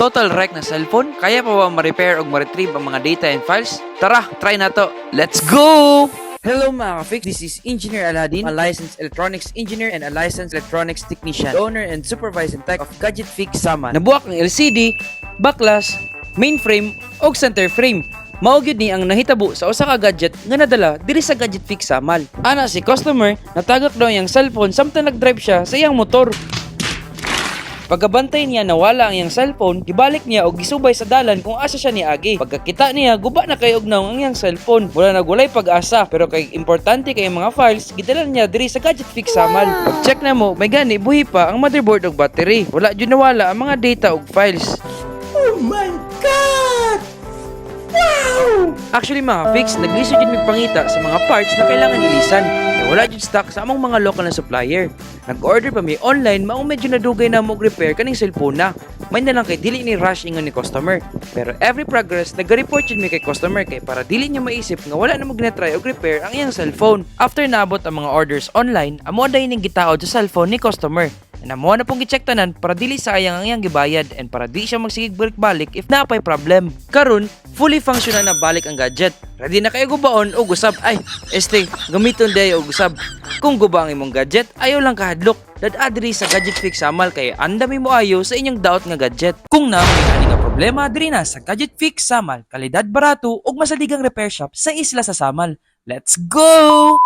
total wreck na cellphone? Kaya pa ba ma-repair o ma-retrieve ang mga data and files? Tara, try na to. Let's go! Hello mga ka-fix, this is Engineer Aladdin, a licensed electronics engineer and a licensed electronics technician, the owner and supervising tech of Gadget Fix Saman. Nabuak ang LCD, backlash, mainframe, o center frame. Maugid ni ang nahitabo sa usa ka gadget nga nadala diri sa Gadget Fix Samal. Ana si customer, natagak daw iyang cellphone samtang nag-drive siya sa iyang motor. Pagkabantay niya nawala ang iyang cellphone, gibalik niya og gisubay sa dalan kung asa siya niagi. Pagkakita niya, guba na kay ognaw ang iyang cellphone. Wala nagulay pag-asa, pero kay importante kay mga files, gidala niya diri sa Gadget Fix Samal. Pag-check na mo, may gani buhi pa ang motherboard ug battery. Wala jud nawala ang mga data ug files. Oh my God! Wow! Actually mga fix, nagliso jud mig pangita sa mga parts na kailangan ilisan. Kaya wala jud stock sa among mga local na supplier. Nag-order pa mi online, mao medyo nadugay na mo repair kaning cellphone na. May na lang kay dili ni rush ingon ni customer. Pero every progress nag-report jud mi kay customer kay para dili niya maisip nga wala na mo ginatry og repair ang iyang cellphone. After naabot ang mga orders online, amo day ning gitaod sa cellphone ni customer. Na mo na pong gi-check tanan para dili sayang ang iyang gibayad and para di siya magsigig balik-balik if napay problem. Karon, fully functional na balik ang gadget. Ready na kayo gubaon o gusab. Ay, gamiton day o gusab. Kung guba ang imong gadget, ayaw lang kahadlok. Dad-adri sa Gadget Fix Samal kay andami mo ayo sa inyong daot nga gadget. Kung na may nga problema diri na sa Gadget Fix Samal, kalidad barato ug masaligang repair shop sa isla sa Samal. Let's go!